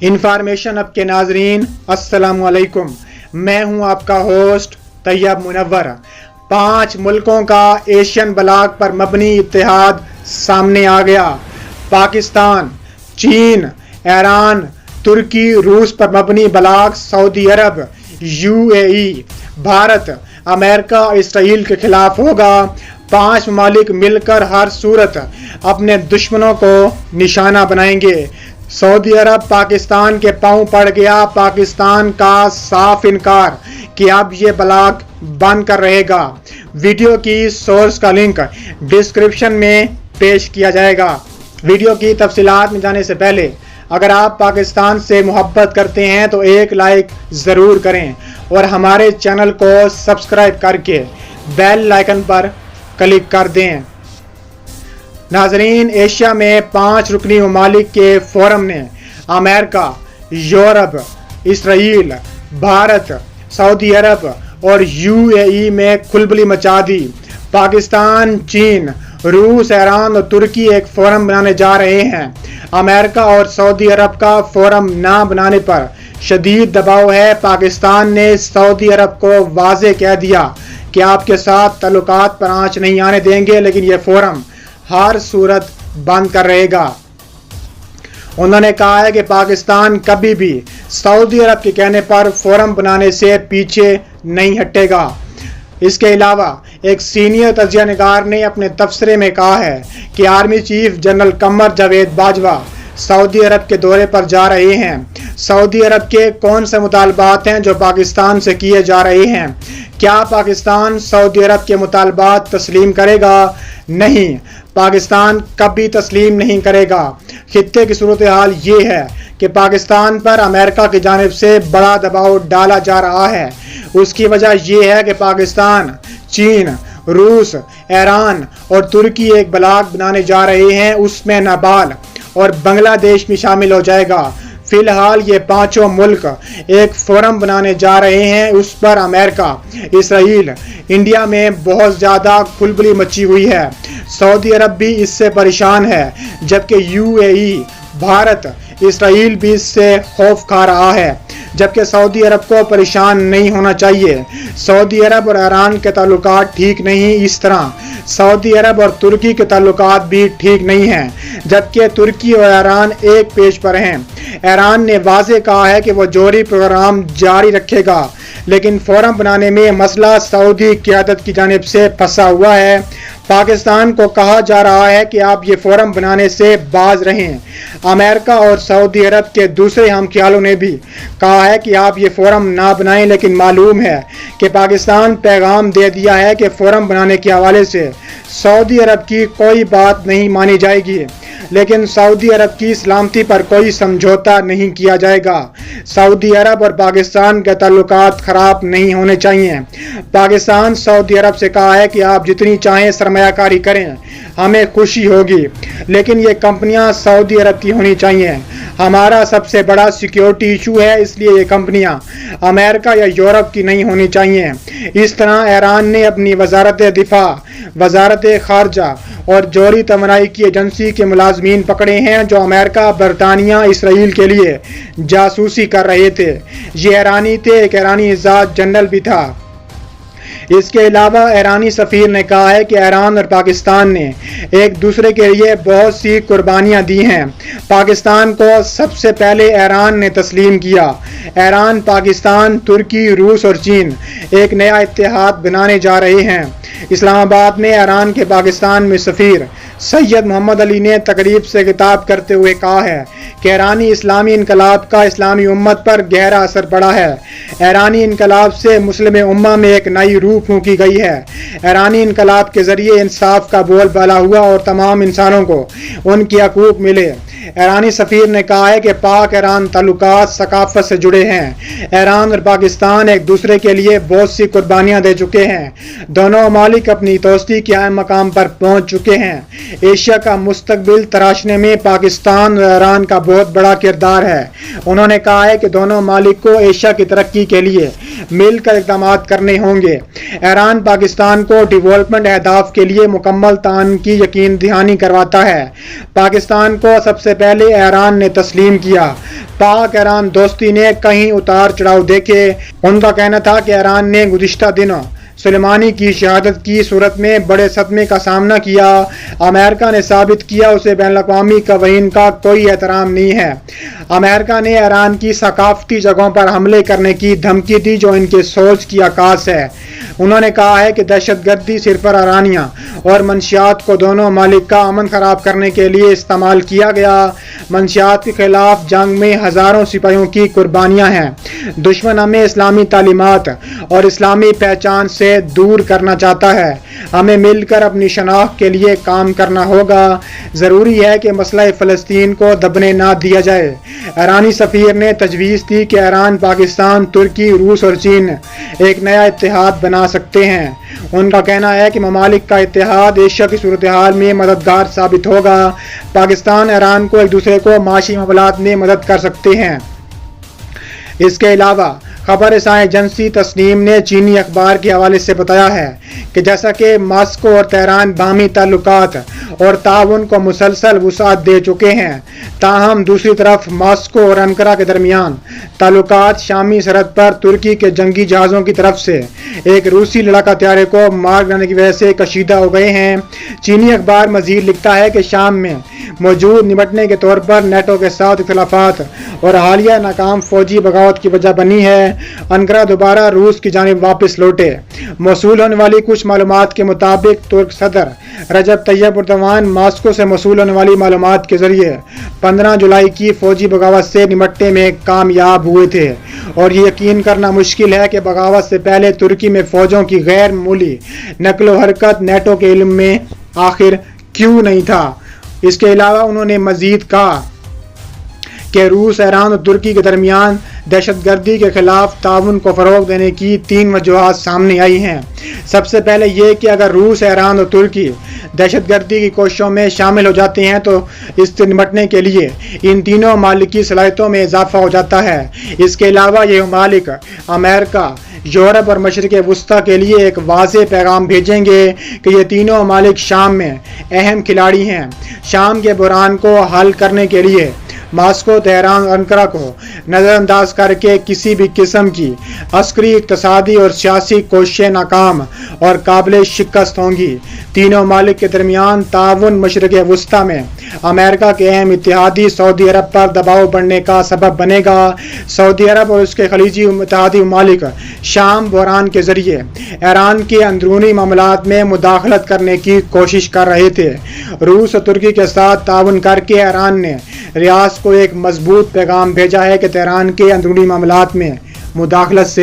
Information اب کے ناظرین السلام علیکم، میں ہوں آپ کا ہوسٹ طیب منور۔ 5 ملکوں کا ایشین بلاک پر مبنی اتحاد سامنے آ گیا۔ پاکستان، چین، ایران، ترکی، روس پر مبنی بلاک سعودی عرب، UAE، بھارت، امریکہ اور اسرائیل کے خلاف ہوگا۔ 5 ممالک مل کر ہر صورت اپنے دشمنوں کو نشانہ بنائیں گے۔ سعودی عرب پاکستان کے پاؤں پڑ گیا۔ پاکستان کا صاف انکار کہ اب یہ بلاک بند کر رہے گا۔ ویڈیو کی سورس کا لنک ڈسکرپشن میں پیش کیا جائے گا۔ ویڈیو کی تفصیلات میں جانے سے پہلے اگر آپ پاکستان سے محبت کرتے ہیں تو ایک لائک ضرور کریں اور ہمارے چینل کو سبسکرائب کر کے بیل آئیکن پر کلک کر دیں۔ ناظرین، ایشیا میں 5 رکنی ممالک کے فورم نے امریکہ، یورپ، اسرائیل، بھارت، سعودی عرب اور UAE میں کھلبلی مچا دی۔ پاکستان، چین، روس، ایران اور ترکی ایک فورم بنانے جا رہے ہیں۔ امریکہ اور سعودی عرب کا فورم نہ بنانے پر شدید دباؤ ہے۔ پاکستان نے سعودی عرب کو واضح کہہ دیا کہ آپ کے ساتھ تعلقات پر آنچ نہیں آنے دیں گے، لیکن یہ فورم ہر صورت بند کر رہے گا۔ انہوں نے کہا ہے کہ پاکستان کبھی بھی سعودی عرب کے کہنے پر فورم بنانے سے پیچھے نہیں ہٹے گا۔ اس کے علاوہ ایک سینئر تجزیہ نگار نے اپنے تبصرے میں کہا ہے کہ army chief general Qamar Javed Bajwa سعودی عرب کے دورے پر جا رہے ہیں۔ سعودی عرب کے کون سے مطالبات ہیں جو پاکستان سے کیے جا رہے ہیں؟ کیا پاکستان سعودی عرب کے مطالبات تسلیم کرے گا؟ نہیں، پاکستان کبھی تسلیم نہیں کرے گا۔ خطے کی صورتحال یہ ہے کہ پاکستان پر امریکہ کی جانب سے بڑا دباؤ ڈالا جا رہا ہے۔ اس کی وجہ یہ ہے کہ پاکستان، چین، روس، ایران اور ترکی ایک بلاک بنانے جا رہے ہیں۔ اس میں نیپال اور بنگلہ دیش بھی شامل ہو جائے گا۔ فی الحال یہ 5 ملک ایک فورم بنانے جا رہے ہیں۔ اس پر امریکہ، اسرائیل، انڈیا میں بہت زیادہ کھلبلی مچی ہوئی ہے۔ سعودی عرب بھی اس سے پریشان ہے، جبکہ UAE، بھارت، اسرائیل بھی اس سے خوف کھا رہا ہے، جبکہ سعودی عرب کو پریشان نہیں ہونا چاہیے۔ سعودی عرب اور ایران کے تعلقات ٹھیک نہیں، اس طرح سعودی عرب اور ترکی کے تعلقات بھی ٹھیک نہیں ہیں، جبکہ ترکی اور ایران ایک پیج پر ہیں۔ ایران نے واضح کہا ہے کہ وہ جوہری پروگرام جاری رکھے گا، لیکن فورم بنانے میں مسئلہ سعودی قیادت کی جانب سے پھنسا ہوا ہے۔ پاکستان کو کہا جا رہا ہے کہ آپ یہ فورم بنانے سے باز رہیں۔ امریکہ اور سعودی عرب کے دوسرے ہم خیالوں نے بھی کہا ہے کہ آپ یہ فورم نہ بنائیں، لیکن معلوم ہے کہ پاکستان پیغام دے دیا ہے کہ فورم بنانے کے حوالے سے سعودی عرب کی کوئی بات نہیں مانی جائے گی، لیکن سعودی عرب کی سلامتی پر کوئی سمجھوتا نہیں کیا جائے گا۔ سعودی عرب اور پاکستان کے تعلقات خراب نہیں ہونے چاہیے۔ پاکستان سعودی عرب سے کہا ہے کہ آپ جتنی چاہیں سرمایہ کاری کریں، ہمیں خوشی ہوگی، لیکن یہ کمپنیاں سعودی عرب کی ہونی چاہیے۔ ہمارا سب سے بڑا سیکیورٹی ایشو ہے، اس لیے یہ کمپنیاں امریکہ یا یورپ کی نہیں ہونی چاہیے۔ اس طرح ایران نے اپنی وزارت دفاع، وزارت خارجہ اور جوہری توانائی کی ایجنسی کے ملازمین پکڑے ہیں جو امریکہ، برطانیہ، اسرائیل کے لیے جاسوسی کر رہے تھے۔ یہ ایرانی تھے، ایک ایرانی ذات جنرل بھی تھا۔ اس کے علاوہ ایرانی سفیر نے کہا ہے کہ ایران اور پاکستان نے ایک دوسرے کے لیے بہت سی قربانیاں دی ہیں۔ پاکستان کو سب سے پہلے ایران نے تسلیم کیا۔ ایران، پاکستان، ترکی، روس اور چین ایک نیا اتحاد بنانے جا رہے ہیں۔ اسلام آباد میں ایران کے پاکستان میں سفیر سید محمد علی نے تقریب سے خطاب کرتے ہوئے کہا ہے کہ ایرانی اسلامی انقلاب کا اسلامی امت پر گہرا اثر پڑا ہے۔ ایرانی انقلاب سے مسلم امہ میں ایک نئی روح پھونکی گئی ہے۔ ایرانی انقلاب کے ذریعے انصاف کا بول بالا ہوا اور تمام انسانوں کو ان کے حقوق ملے۔ ایرانی سفیر نے کہا ہے کہ پاک ایران تعلقات ثقافت سے جڑے ہیں۔ ایران اور پاکستان ایک دوسرے کے لیے بہت سی قربانیاں دے چکے ہیں۔ دونوں ممالک اپنی دوستی کے اہم مقام پر پہنچ چکے ہیں۔ ایشیا کا مستقبل تراشنے میں پاکستان اور ایران کا بہت بڑا کردار ہے۔ انہوں نے کہا ہے کہ دونوں ممالک کو ایشیا کی ترقی کے لیے مل کر اقدامات کرنے ہوں گے۔ ایران پاکستان کو ڈیولپمنٹ اہداف کے لیے مکمل تعاون کی یقین دہانی کرواتا ہے۔ پاکستان کو سب سے پہلے ایران نے تسلیم کیا۔ پاک ایران دوستی نے کہیں اتار چڑھاؤ دیکھے۔ ان کا کہنا تھا کہ ایران نے گزشتہ دنوں سلیمانی کی شہادت کی صورت میں بڑے صدمے کا سامنا کیا۔ امریکہ نے ثابت کیا اسے بین الاقوامی قوانین کا کوئی احترام نہیں ہے۔ امریکہ نے ایران کی ثقافتی جگہوں پر حملے کرنے کی دھمکی دی جو ان کے سوچ کی عکاس ہے۔ انہوں نے کہا ہے کہ دہشت گردی صرف ارانیہ اور منشیات کو دونوں ممالک کا امن خراب کرنے کے لیے استعمال کیا گیا۔ منشیات کے خلاف جنگ میں ہزاروں سپاہیوں کی قربانیاں ہیں۔ دشمن ہمیں اسلامی تعلیمات اور اسلامی پہچان سے دور کرنا چاہتا ہے۔ ہمیں مل کر اپنی شناخت کے لیے کام کرنا ہوگا۔ ضروری ہے کہ مسئلہ فلسطین کو دبنے نہ دیا جائے۔ ایرانی سفیر نے تجویز دی کہ ایران، پاکستان، ترکی، روس اور چین ایک نیا اتحاد بنا سکتے ہیں۔ ان کا کہنا ہے کہ ممالک کا اتحاد ایشیا کی صورتحال میں مددگار ثابت ہوگا۔ پاکستان ایران کو ایک دوسرے کو معاشی معاملات میں مدد کر سکتے ہیں۔ اس کے علاوہ خبر رساں ایجنسی تسنیم نے چینی اخبار کے حوالے سے بتایا ہے کہ جیسا کہ ماسکو اور تہران باہمی تعلقات اور تعاون کو مسلسل وسعت دے چکے ہیں، تاہم دوسری طرف ماسکو اور انقرہ کے درمیان تعلقات شامی سرحد پر ترکی کے جنگی جہازوں کی طرف سے ایک روسی لڑاکا طیارے کو مار ڈالنے کی وجہ سے کشیدہ ہو گئے ہیں۔ چینی اخبار مزید لکھتا ہے کہ شام میں موجود نمٹنے کے طور پر نیٹو کے ساتھ اختلافات اور حالیہ ناکام فوجی بغاوت کی وجہ بنی ہے۔ انقرہ دوبارہ روس کی جانب واپس لوٹے۔ موصول ہونے والی کچھ معلومات کے مطابق ترک صدر رجب طیب اردوان ماسکو سے موصول ہونے والی معلومات کے ذریعے 15 جولائی کی فوجی بغاوت سے نمٹنے میں کامیاب ہوئے تھے، اور یہ یقین کرنا مشکل ہے کہ بغاوت سے پہلے ترکی میں فوجوں کی غیر معمولی نقل و حرکت نیٹو کے علم میں آخر کیوں نہیں تھا۔ اس کے علاوہ انہوں نے مزید کہا کہ روس، ایران اور ترکی کے درمیان دہشت گردی کے خلاف تعاون کو فروغ دینے کی 3 وجوہات سامنے آئی ہیں۔ سب سے پہلے یہ کہ اگر روس، ایران اور ترکی دہشت گردی کی کوششوں میں شامل ہو جاتے ہیں تو اس سے نمٹنے کے لیے ان تینوں ممالک کی صلاحیتوں میں اضافہ ہو جاتا ہے۔ اس کے علاوہ یہ ممالک امریکہ، یورپ اور مشرق وسطیٰ کے لیے ایک واضح پیغام بھیجیں گے کہ یہ تینوں ممالک شام میں اہم کھلاڑی ہیں۔ شام کے بحران کو حل کرنے کے لیے ماسکو، تہران اور انقرہ کو نظر انداز کر کے کسی بھی قسم کی عسکری، اقتصادی اور سیاسی کوششیں ناکام اور قابل شکست ہوں گی۔ تینوں ممالک کے درمیان تعاون مشرق وسطیٰ میں امریکہ کے اہم اتحادی سعودی عرب پر دباؤ بڑھنے کا سبب بنے گا۔ سعودی عرب اور اس کے خلیجی اتحادی ممالک شام بحران کے ذریعے ایران کے اندرونی معاملات میں مداخلت کرنے کی کوشش کر رہے تھے۔ روس اور ترکی کے ساتھ تعاون کر کے ایران نے ریاض کو ایک مضبوط پیغام بھیجا ہے کہ تہران کے اندرونی معاملات میں مداخلت سے